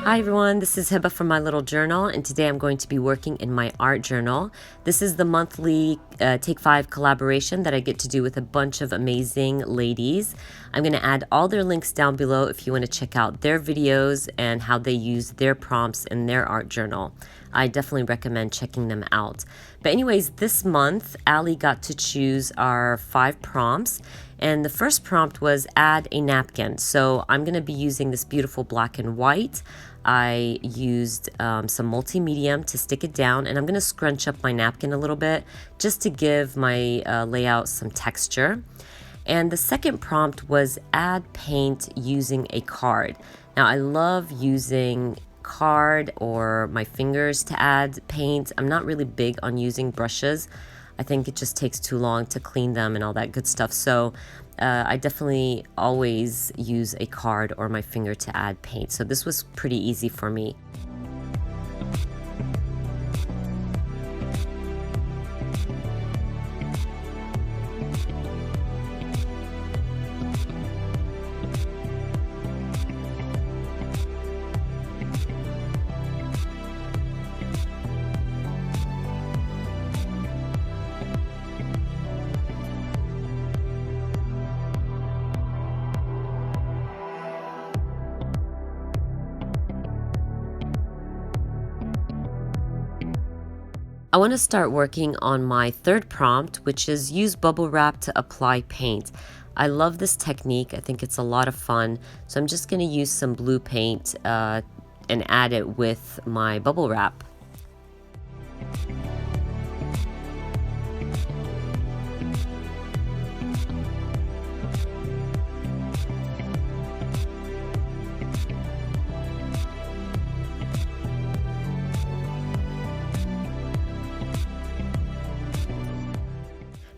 Hi everyone, this is Heba from My Little Journal, and today I'm going to be working in my art journal. This is the monthly Take 5 collaboration that I get to do with a bunch of amazing ladies. I'm going to add all their links down below if you want to check out their videos and how they use their prompts in their art journal. I definitely recommend checking them out. But anyways, this month, Allie got to choose our 5 prompts. And the first prompt was add a napkin. So I'm going to be using this beautiful black and white. I used some multi-medium to stick it down, and I'm going to scrunch up my napkin a little bit just to give my layout some texture. And the second prompt was add paint using a card. Now I love using card or my fingers to add paint. I'm not really big on using brushes. I think it just takes too long to clean them and all that good stuff. So I definitely always use a card or my finger to add paint. So this was pretty easy for me. I want to start working on my third prompt, which is use bubble wrap to apply paint. I love this technique. I think it's a lot of fun. So I'm just going to use some blue paint and add it with my bubble wrap.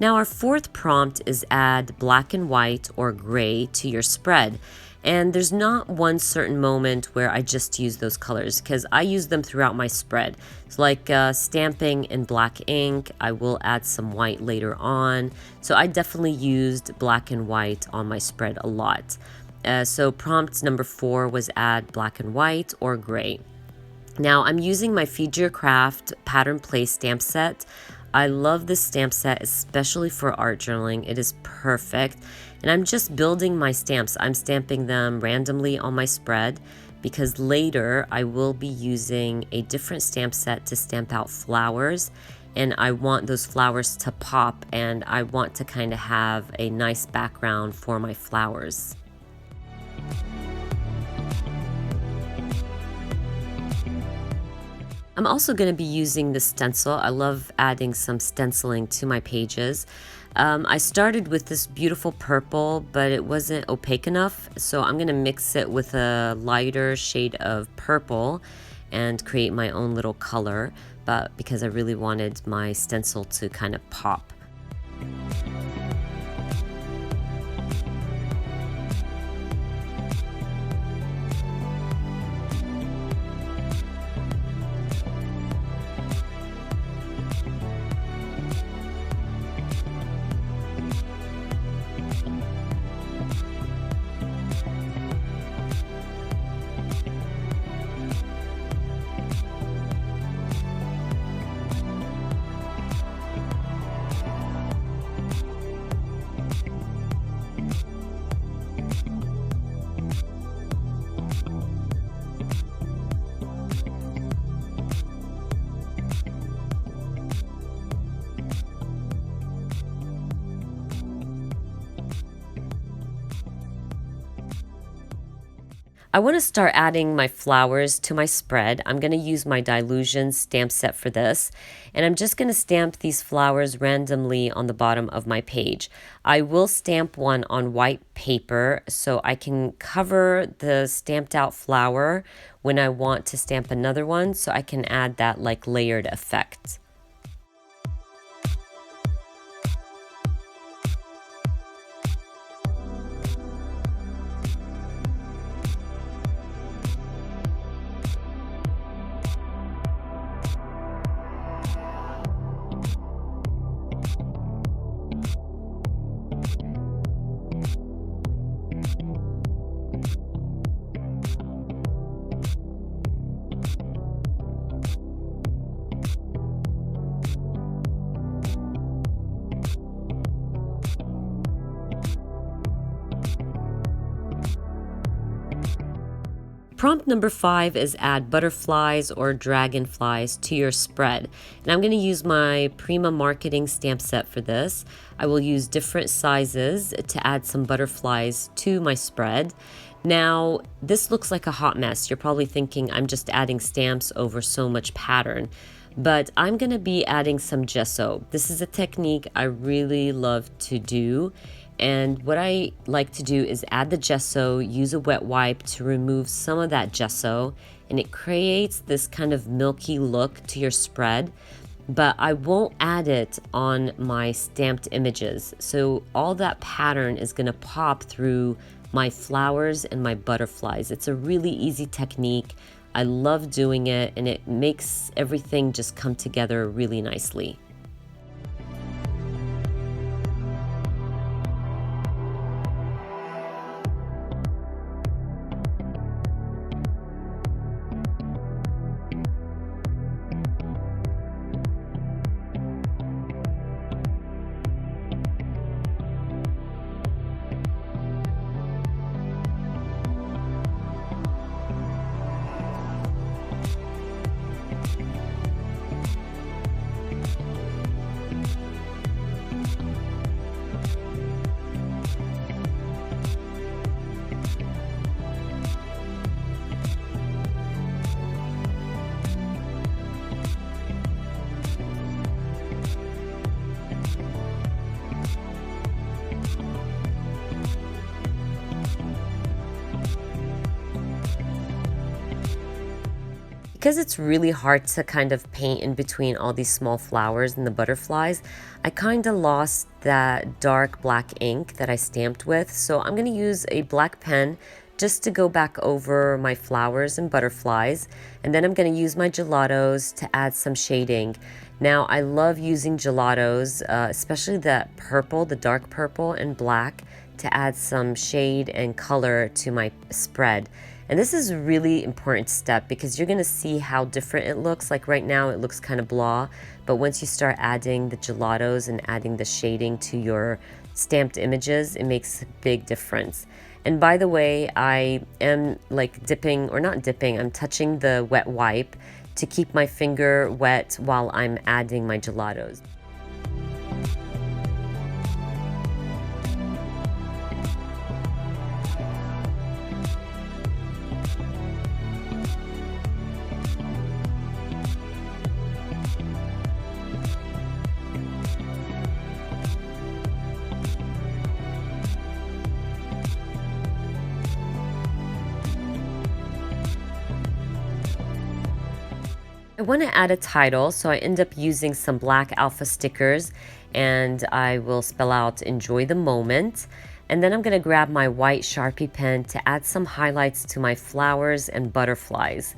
Now our fourth prompt is add black and white or gray to your spread. And there's not one certain moment where I just use those colors because I use them throughout my spread. It's like stamping in black ink. I will add some white later on. So I definitely used black and white on my spread a lot. So prompt number 4 was add black and white or gray. Now I'm using my Feed Your Craft Pattern Play stamp set. I love this stamp set, especially for art journaling. It is perfect. And I'm just building my stamps. I'm stamping them randomly on my spread because later I will be using a different stamp set to stamp out flowers. And I want those flowers to pop, and I want to kind of have a nice background for my flowers. I'm also going to be using the stencil. I love adding some stenciling to my pages. I started with this beautiful purple, but it wasn't opaque enough, so I'm going to mix it with a lighter shade of purple and create my own little color, but because I really wanted my stencil to kind of pop. I want to start adding my flowers to my spread. I'm going to use my Dilution stamp set for this, and I'm just going to stamp these flowers randomly on the bottom of my page. I will stamp one on white paper so I can cover the stamped out flower when I want to stamp another one, so I can add that like layered effect. prompt number 5 is add butterflies or dragonflies to your spread. And I'm going to use my Prima Marketing stamp set for this. I will use different sizes to add some butterflies to my spread. Now, this looks like a hot mess. You're probably thinking I'm just adding stamps over so much pattern, but I'm going to be adding some gesso. This is a technique I really love to do. And what I like to do is add the gesso, use a wet wipe to remove some of that gesso, and it creates this kind of milky look to your spread, but I won't add it on my stamped images. So all that pattern is going to pop through my flowers and my butterflies. It's a really easy technique. I love doing it, and it makes everything just come together really nicely. Because it's really hard to kind of paint in between all these small flowers and the butterflies, I kind of lost that dark black ink that I stamped with. So I'm going to use a black pen just to go back over my flowers and butterflies. And then I'm going to use my gelatos to add some shading. Now, I love using gelatos, especially that purple, the dark purple and black, to add some shade and color to my spread. And this is a really important step because you're going to see how different it looks. Like right now it looks kind of blah, but once you start adding the gelatos and adding the shading to your stamped images, it makes a big difference. And by the way, I am like dipping, or not dipping, I'm touching the wet wipe to keep my finger wet while I'm adding my gelatos. I want to add a title, so I end up using some black alpha stickers, and I will spell out "enjoy the moment." And then I'm going to grab my white Sharpie pen to add some highlights to my flowers and butterflies.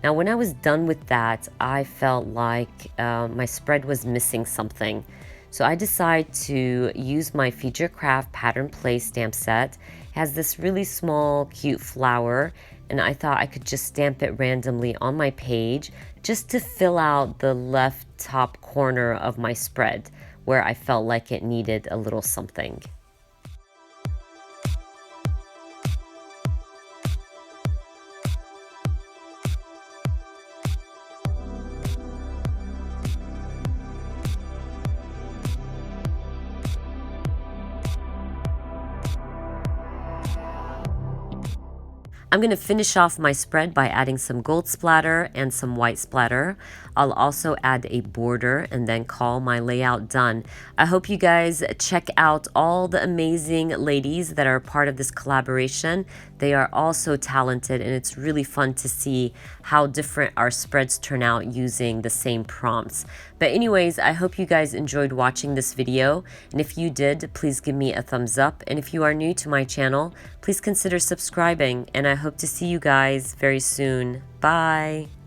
Now, when I was done with that, I felt like my spread was missing something. So I decided to use my Feature Craft Pattern Play stamp set. It has this really small, cute flower, and I thought I could just stamp it randomly on my page just to fill out the left top corner of my spread where I felt like it needed a little something. I'm going to finish off my spread by adding some gold splatter and some white splatter. I'll also add a border and then call my layout done. I hope you guys check out all the amazing ladies that are part of this collaboration. They are all so talented, and it's really fun to see how different our spreads turn out using the same prompts. But anyways, I hope you guys enjoyed watching this video, and if you did, please give me a thumbs up. And if you are new to my channel, please consider subscribing, and I hope to see you guys very soon. Bye!